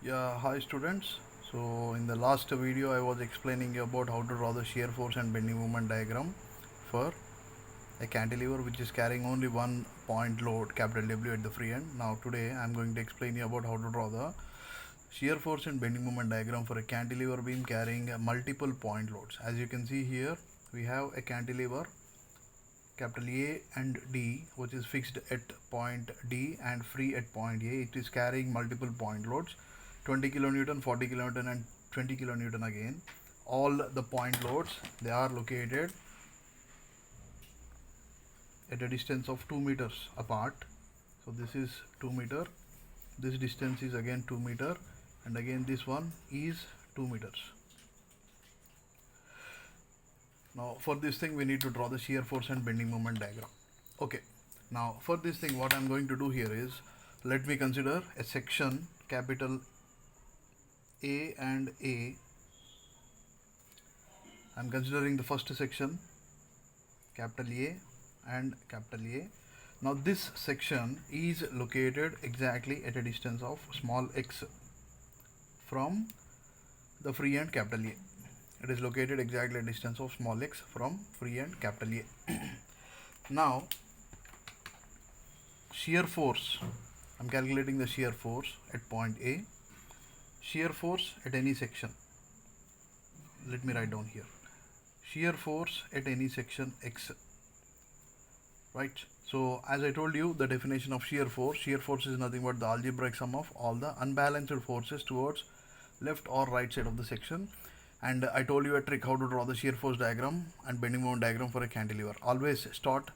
Yeah, hi students. So in the last video I was explaining you about how to draw the shear force and bending moment diagram for a cantilever which is carrying only one point load, capital W, at the free end. Now today I am going to explain you about how to draw the shear force and bending moment diagram for a cantilever beam carrying multiple point loads. As you can see here, we have a cantilever capital A and D, which is fixed at point D and free at point A. It is carrying multiple point loads, 20 kilonewton, 40 kilonewton and 20 kilonewton again. All the point loads, they are located at a distance of 2 meters apart. So this is 2 meter, this distance is again 2 meter, and again this one is 2 meters. Now for this thing we need to draw the shear force and bending moment diagram. Okay, now for this thing what I'm going to do here is, let me consider a section capital A and A. I'm considering the first section capital A and capital A. Now this section is located exactly at a distance of small x from the free end capital A. It is located exactly at a distance of small x from free end capital A. Now shear force, I'm calculating the shear force at point A. Shear force at any section, let me write down here, shear force at any section x, right? So as I told you, the definition of shear force is nothing but the algebraic sum of all the unbalanced forces towards left or right side of the section. And I told you a trick how to draw the shear force diagram and bending moment diagram for a cantilever. Always start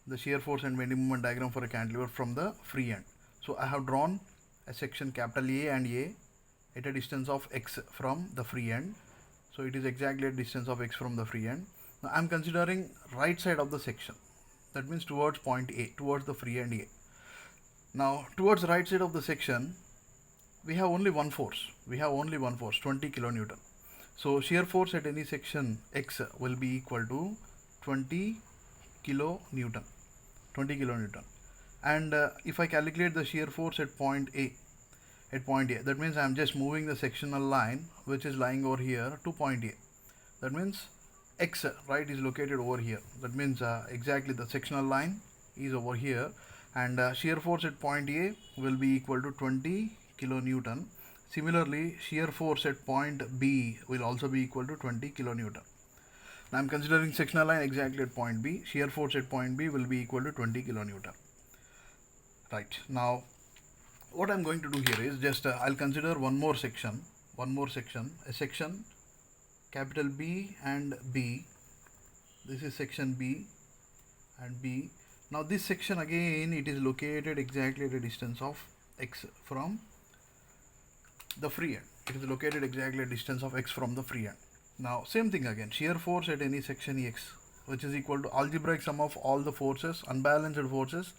the shear force and bending moment diagram for a cantilever from the free end. So I have drawn a section capital A and A at a distance of x from the free end. So it is exactly a distance of x from the free end. Now I am considering right side of the section. That means towards point A, towards the free end A. Now towards right side of the section, we have only one force. 20 kilonewton. So shear force at any section x will be equal to 20 kilonewton. And if I calculate the shear force at point A, that means I am just moving the sectional line which is lying over here to point A. That means x, right, is located over here. That means exactly the sectional line is over here, and shear force at point A will be equal to 20 kilonewton. Similarly, shear force at point B will also be equal to 20 kilonewton. Now I am considering sectional line exactly at point B. Shear force at point B will be equal to 20 kilonewton. Right, now what I am going to do here is just I'll consider one more section, a section capital B and B. This is section B and B. Now this section again, it is located exactly at a distance of x from the free end. It is located exactly at a distance of x from the free end. Now same thing again, shear force at any section x, which is equal to algebraic sum of all the forces, unbalanced forces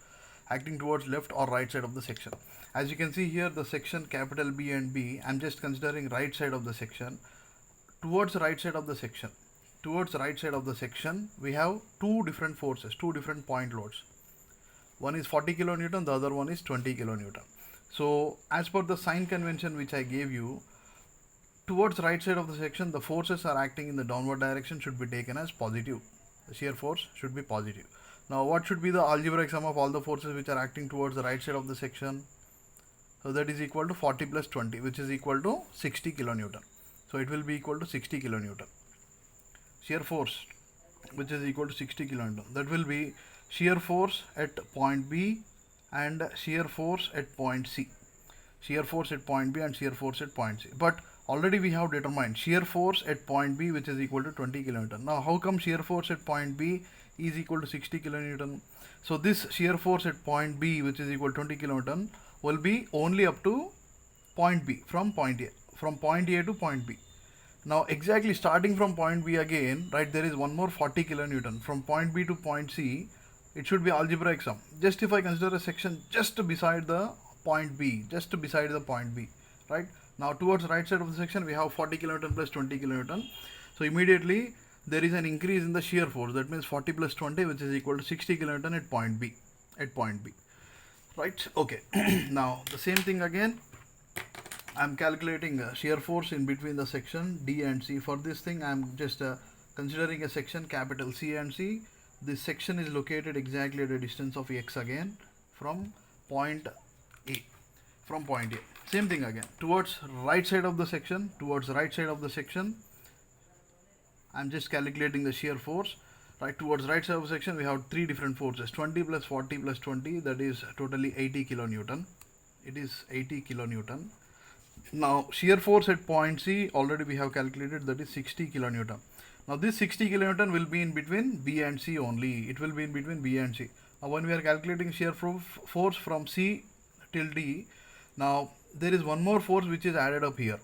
acting towards left or right side of the section. As you can see here, the section capital B and B, I'm just considering right side of the section. Towards right side of the section, we have two different forces, two different point loads. One is 40 kilonewton, the other one is 20 kilonewton. So as per the sign convention which I gave you, towards right side of the section, the forces are acting in the downward direction should be taken as positive. The shear force should be positive. Now what should be the algebraic sum of all the forces which are acting towards the right side of the section? So that is equal to 40 plus 20, which is equal to 60 kilonewton. So it will be equal to 60 kilonewton. Shear force, which is equal to 60 kilonewton. That will be shear force at point B and shear force at point C. Shear force at point B and shear force at point C. But already we have determined shear force at point B, which is equal to 20 kilonewton. Now how come shear force at point B is equal to 60 kilonewton? So this shear force at point B, which is equal to 20 kilonewton, will be only up to point B, from point A to point B. Now exactly starting from point B again, right, there is one more 40 kilonewton. From point B to point C, it should be algebraic sum. Just if I consider a section just beside the point B, right? Now towards right side of the section, we have 40 kilonewton plus 20 kilonewton. So immediately there is an increase in the shear force. That means 40 plus 20, which is equal to 60 kilonewton at point B. Right, okay. Now the same thing again I'm calculating shear force in between the section D and C. For this thing, I'm just considering a section capital C and C. This section is located exactly at a distance of x again from point A. From point A. Same thing again. Towards right side of the section. I'm just calculating the shear force. Right towards right side of the section, we have three different forces. 20 plus 40 plus 20. That is totally 80 kilonewton. It is 80 kilonewton. Now shear force at point C already we have calculated, that is 60 kilonewton. Now this 60 kilonewton will be in between B and C only. It will be in between B and C. Now when we are calculating shear force from C till D, now there is one more force which is added up here.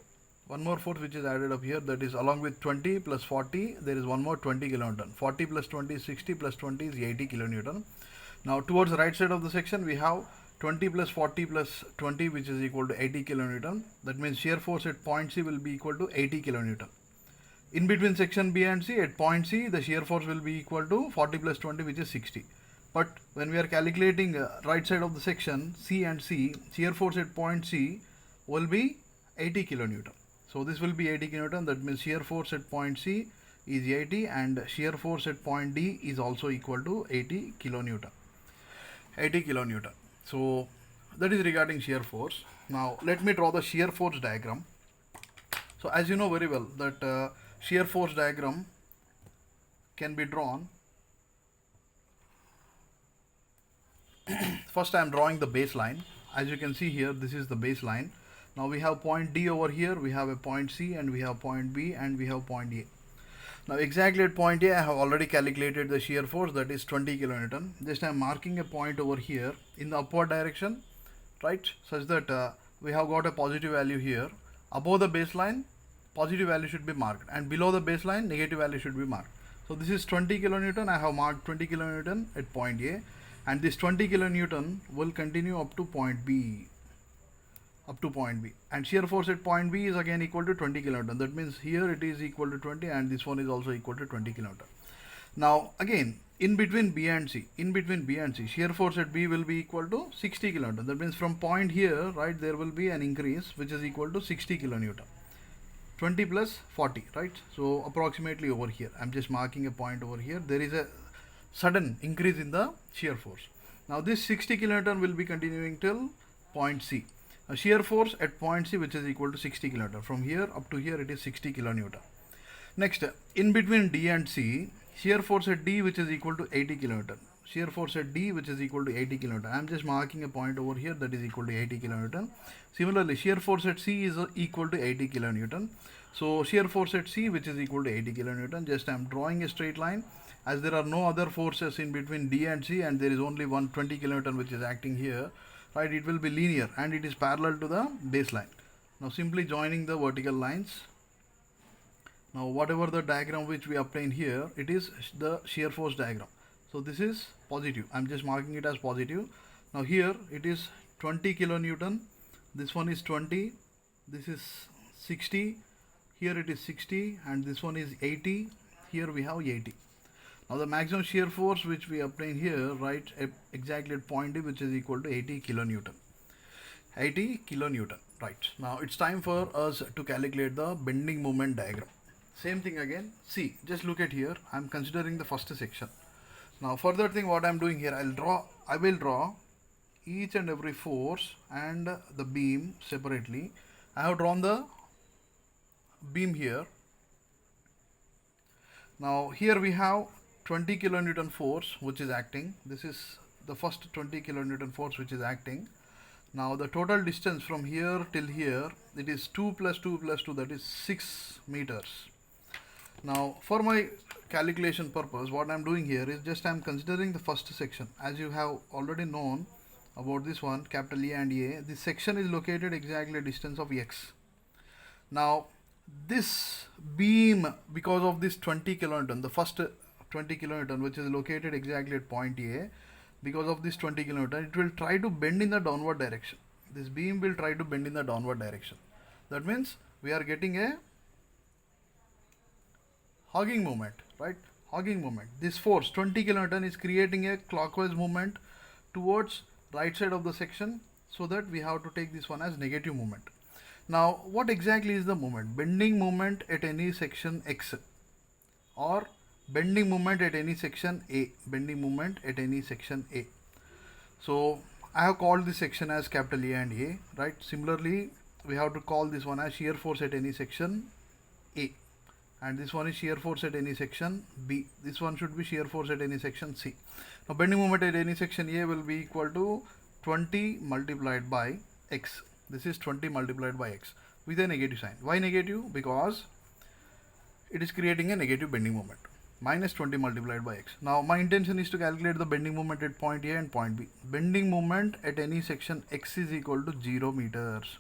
That is along with 20 plus 40, there is one more 20 kilonewton. 40 plus 20 is 60 plus 20 is 80 kilonewton. Now towards the right side of the section we have 20 plus 40 plus 20, which is equal to 80 kilonewton. That means shear force at point C will be equal to 80 kilonewton. In between section B and C, at point C, the shear force will be equal to 40 plus 20, which is 60. But when we are calculating right side of the section C and C, shear force at point C will be 80 kilonewton. So this will be 80 kilonewton. That means shear force at point C is 80 and shear force at point D is also equal to 80 kilonewton. 80 kilonewton. So that is regarding shear force. Now let me draw the shear force diagram. So as you know very well that shear force diagram can be drawn. First I am drawing the baseline. As you can see here, this is the baseline. Now we have point D over here, we have a point C, and we have point B, and we have point A. Now exactly at point A I have already calculated the shear force, that is 20 kilonewton. Just I am marking a point over here in the upward direction, right, such that we have got a positive value here. Above the baseline, positive value should be marked, and below the baseline, negative value should be marked. So this is 20 kilonewton. I have marked 20 kilonewton at point A, and this 20 kilonewton will continue up to point B. And shear force at point B is again equal to 20 kilonewton. That means here it is equal to 20, and this one is also equal to 20 kilonewton. Now again, in between B and C, shear force at B will be equal to 60 kilonewton. That means from point here, right, there will be an increase which is equal to 60 kilonewton. 20 plus 40, right? So approximately over here, I'm just marking a point over here. There is a sudden increase in the shear force. Now this 60 kilonewton will be continuing till point C. Shear force at point C, which is equal to 60 kilonewton. From here up to here, it is 60 kilonewton. Next, in between D and C, shear force at D, which is equal to 80 kilonewton. I'm just marking a point over here, that is equal to 80 kilonewton. Similarly, shear force at C is equal to 80 kilonewton. So shear force at C, which is equal to 80 kilonewton. Just I am drawing a straight line, as there are no other forces in between D and C, and there is only 120 kilonewton which is acting here. Right, it will be linear and it is parallel to the baseline. Now simply joining the vertical lines. Now whatever the diagram which we obtain here, it is the shear force diagram. So this is positive. I'm just marking it as positive. Now here it is 20 kilonewton. This one is 20. This is 60. Here it is 60, and this one is 80. Here we have 80. Now the maximum shear force which we obtain here, right, exactly at point D, which is equal to 80 kilonewton. 80 kilonewton, right. Now it's time for us to calculate the bending moment diagram. Same thing again. See, just look at here. I'm considering the first section. Now further thing what I'm doing here, I will draw each and every force and the beam separately. I have drawn the beam here. Now here we have 20 kilonewton force which is acting. This is the first 20 kilonewton force which is acting. Now the total distance from here till here, it is 2 plus 2 plus 2, that is 6 meters. Now for my calculation purpose, what I am doing here is just I am considering the first section. As you have already known about this one, capital A and A, this section is located exactly a distance of x. Now this beam, because of this 20 kilonewton, the first 20 kilonewton which is located exactly at point A, because of this 20 kilonewton, it will try to bend in the downward direction. This beam will try to bend in the downward direction. That means we are getting a hogging moment, right? Hogging moment. This force 20 kilonewton is creating a clockwise movement towards right side of the section, so that we have to take this one as negative moment. Now what exactly is the moment? Bending moment at any section X, or bending moment at any section A. Bending moment at any section A. So I have called this section as capital A and A, right? Similarly, we have to call this one as shear force at any section A, and this one is shear force at any section B. This one should be shear force at any section C. Now bending moment at any section A will be equal to 20 multiplied by X. This is 20 multiplied by X with a negative sign. Why negative? Because it is creating a negative bending moment. Minus 20 multiplied by X. Now my intention is to calculate the bending moment at point A and point B. Bending moment at any section X is equal to 0 meters.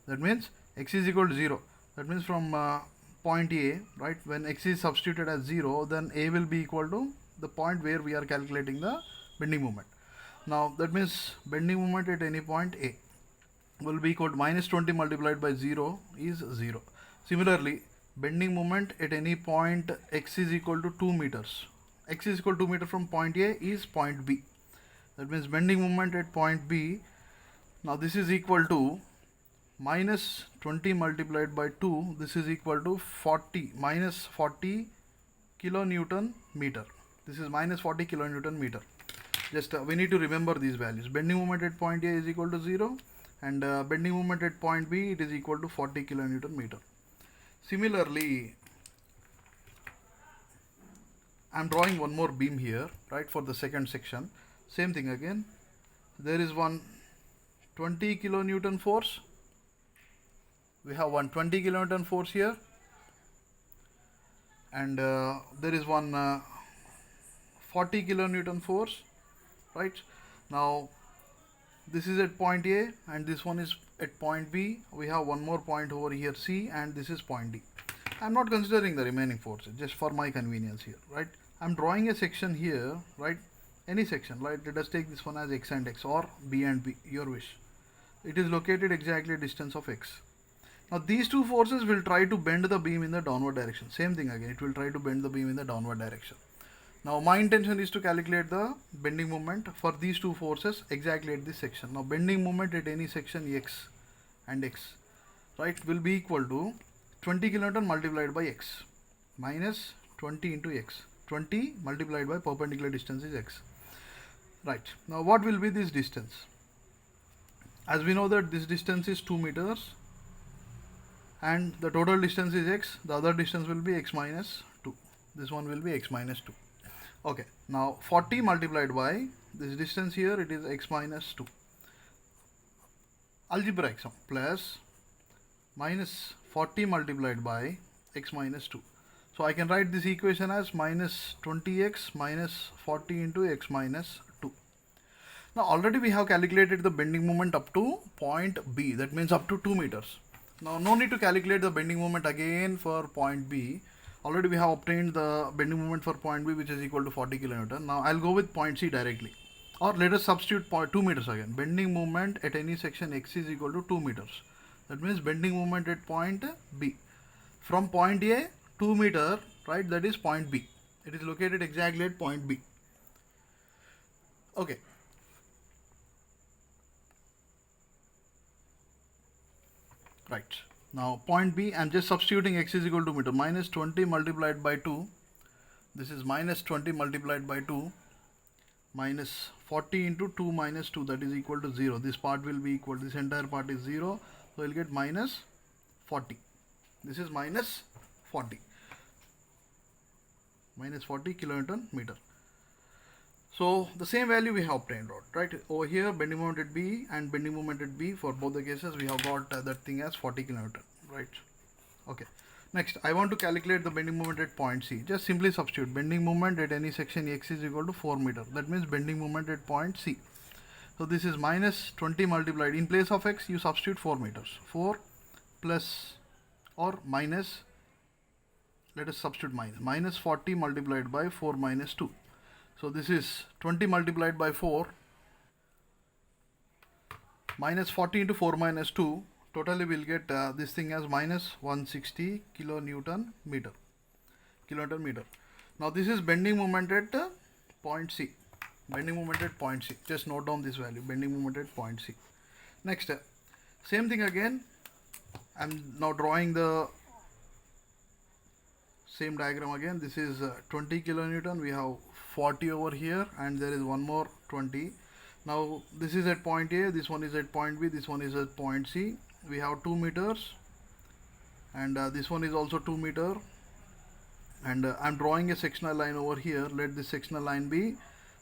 That means X is equal to 0. That means from point A, right, when X is substituted as 0, then A will be equal to the point where we are calculating the bending moment. Now that means bending moment at any point A will be equal to minus 20 multiplied by 0 is 0. Similarly, bending moment at any point X is equal to 2 meters. X is equal to 2 meters from point A is point B. That means bending moment at point B, now this is equal to minus 20 multiplied by 2, this is equal to 40, minus 40 kilonewton meter. This is minus 40 kilonewton meter. Just we need to remember these values. Bending moment at point A is equal to 0, and bending moment at point B, it is equal to 40 kilonewton meter. Similarly, I am drawing one more beam here, right, for the second section. Same thing again. There is one 20 kilonewton force. We have one 20 kilonewton force here, and there is one 40 kilonewton force, right? Now this is at point A and this one is at point B. We have one more point over here C, and this is point D. I am not considering the remaining forces, just for my convenience here, right? I am drawing a section here, right? Any section, right? Let us take this one as X and X, or B and B, your wish. It is located exactly a distance of X. Now these two forces will try to bend the beam in the downward direction. Same thing again, it will try to bend the beam in the downward direction. Now my intention is to calculate the bending moment for these two forces exactly at this section. Now bending moment at any section X and X, right, will be equal to 20 kilonewton multiplied by X minus 20 into X. 20 multiplied by perpendicular distance is X. Right, now what will be this distance? As we know that this distance is 2 meters and the total distance is X, the other distance will be X minus 2. This one will be X minus 2. Okay, now 40 multiplied by this distance here, it is X minus 2. Algebraic sum, plus minus 40 multiplied by X minus 2. So I can write this equation as minus 20X minus 40 into X minus 2. Now already we have calculated the bending moment up to point B, that means up to 2 meters. Now no need to calculate the bending moment again for point B. Already we have obtained the bending moment for point B, which is equal to 40 kilonewton. Now I'll go with point C directly. Or let us substitute 2 meters again. Bending moment at any section X is equal to 2 meters. That means bending moment at point B. From point A, 2 meter, right, that is point B. It is located exactly at point B. Okay. Right. Now point B, I am just substituting X is equal to meter. Minus 20 multiplied by 2. This is minus 20 multiplied by 2. Minus 40 into 2 minus 2, that is equal to 0. This part will be equal, this entire part is 0. So we'll get minus 40. This is minus 40. Minus 40 kilonewton meter. So the same value we have obtained, right? Over here, bending moment at B and bending moment at B, for both the cases we have got that thing as 40 kilonewton, right? Okay. Next, I want to calculate the bending moment at point C. Just simply substitute bending moment at any section X is equal to 4 meter. That means bending moment at point C. So this is minus 20 multiplied. In place of X, you substitute 4 meters. 4 plus or minus, let us substitute minus. Minus 40 multiplied by 4 minus 2. So this is 20 multiplied by 4 minus 40 into 4 minus 2. Totally we'll get this thing as minus 160 kilonewton meter. Now this is bending moment at point C. Bending moment at point C. Just note down this value. Bending moment at point C. Next, same thing again. I'm now drawing the same diagram again. This is 20 kilonewton. We have 40 over here, and there is one more 20. Now this is at point A, this one is at point B, this one is at point C. We have 2 meters, and this one is also 2 meter. And I'm drawing a sectional line over here. Let this sectional line be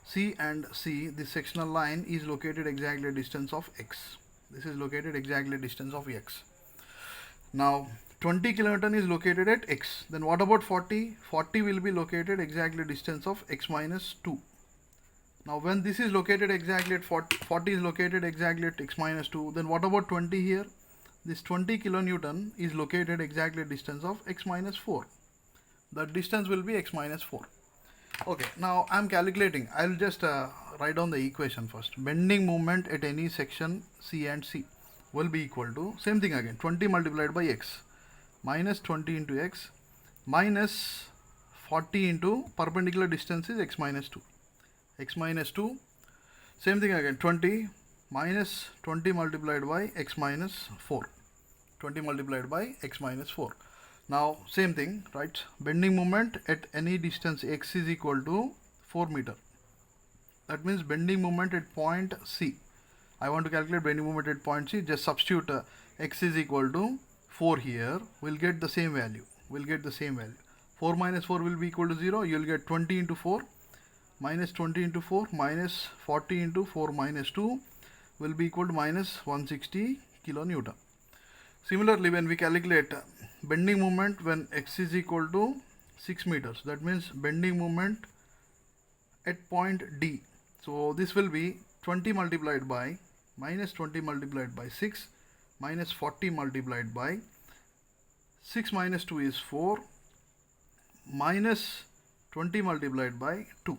C and C. This sectional line is located exactly at distance of X. This is located exactly at distance of X. Now 20 kilonewton is located at X. Then what about 40? 40 will be located exactly distance of X minus 2. Now when this is located exactly at 40, 40 is located exactly at X minus 2, then what about 20 here? This 20 kilonewton is located exactly at distance of X minus 4. The distance will be X minus 4. Okay, now I'm calculating. I'll just write down the equation first. Bending moment at any section C and C will be equal to, same thing again, 20 multiplied by X minus 20 into X minus 40 into perpendicular distance is X minus 2. X minus 2, same thing again, 20 minus 20 multiplied by X minus 4. 20 multiplied by X minus 4. Now same thing, right? Bending moment at any distance X is equal to 4 meter. That means bending moment at point C. I want to calculate bending moment at point C. Just substitute X is equal to 4 here. We'll get the same value. 4 minus 4 will be equal to 0. You'll get 20 into 4 minus 20 into 4 minus 40 into 4 minus 2 will be equal to minus 160 kilonewton. Similarly, when we calculate bending moment when X is equal to 6 meters, that means bending moment at point D. So this will be 20 multiplied by minus 20 multiplied by 6 minus 40 multiplied by 6 minus 2 is 4 minus 20 multiplied by 2.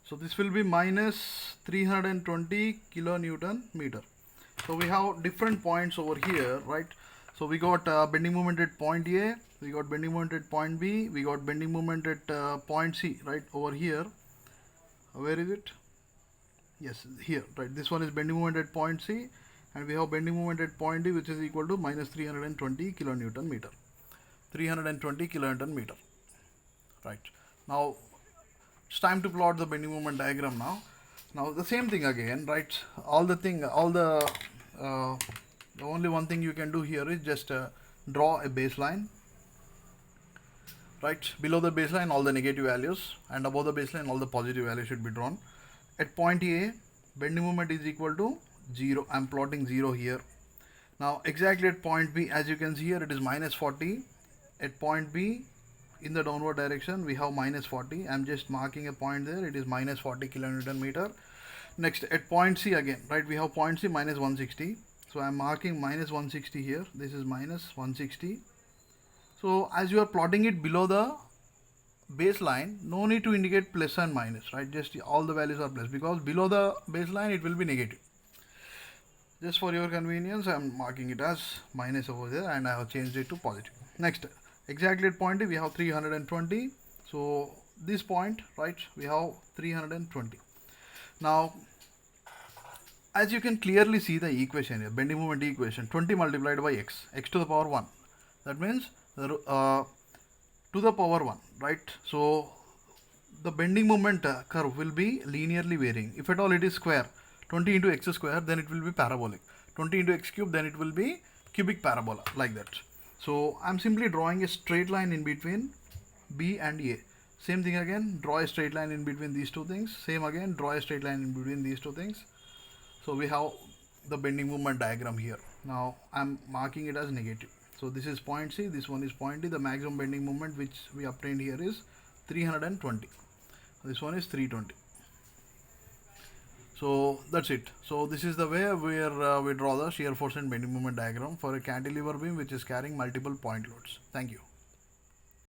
So this will be minus 320 kilonewton meter. So we have different points over here, right? So we got bending moment at point A, we got bending moment at point B, we got bending moment at point C, right? Over here, where is it? Yes, here, right? This one is bending moment at point C, and we have bending moment at point D, which is equal to minus 320 kilonewton meter. 320 kilonewton meter, right? Now it's time to plot the bending moment diagram now. Now the same thing again, right? The only one thing you can do here is just draw a baseline, right? Below the baseline all the negative values, and above the baseline all the positive values should be drawn. At point A, bending moment is equal to 0. I'm plotting 0 here. Now exactly at point B, as you can see here, it is minus 40. At point B, in the downward direction, we have minus 40. I'm just marking a point there. It is minus 40 kilonewton meter. Next, at point C again, right? We have point C minus 160. So I'm marking minus 160 here. This is minus 160. So as you are plotting it below the baseline, no need to indicate plus and minus, right? Just all the values are plus, because below the baseline it will be negative. Just for your convenience, I'm marking it as minus over there, and I have changed it to positive. Next, exactly at point D, we have 320. So this point, right, we have 320. Now as you can clearly see the equation here, bending moment equation, 20 multiplied by X to the power 1. That means to the power 1, right? So the bending moment curve will be linearly varying. If at all it is square, 20 into X square, then it will be parabolic. 20 into X cube, then it will be cubic parabola, like that. So I'm simply drawing a straight line in between B and A. Same thing again, draw a straight line in between these two things. Same again, draw a straight line in between these two things. So we have the bending moment diagram here. Now I'm marking it as negative. So this is point C, this one is point D. The maximum bending moment which we obtained here is 320. This one is 320. So that's it. So this is the way where we draw the shear force and bending moment diagram for a cantilever beam which is carrying multiple point loads. Thank you.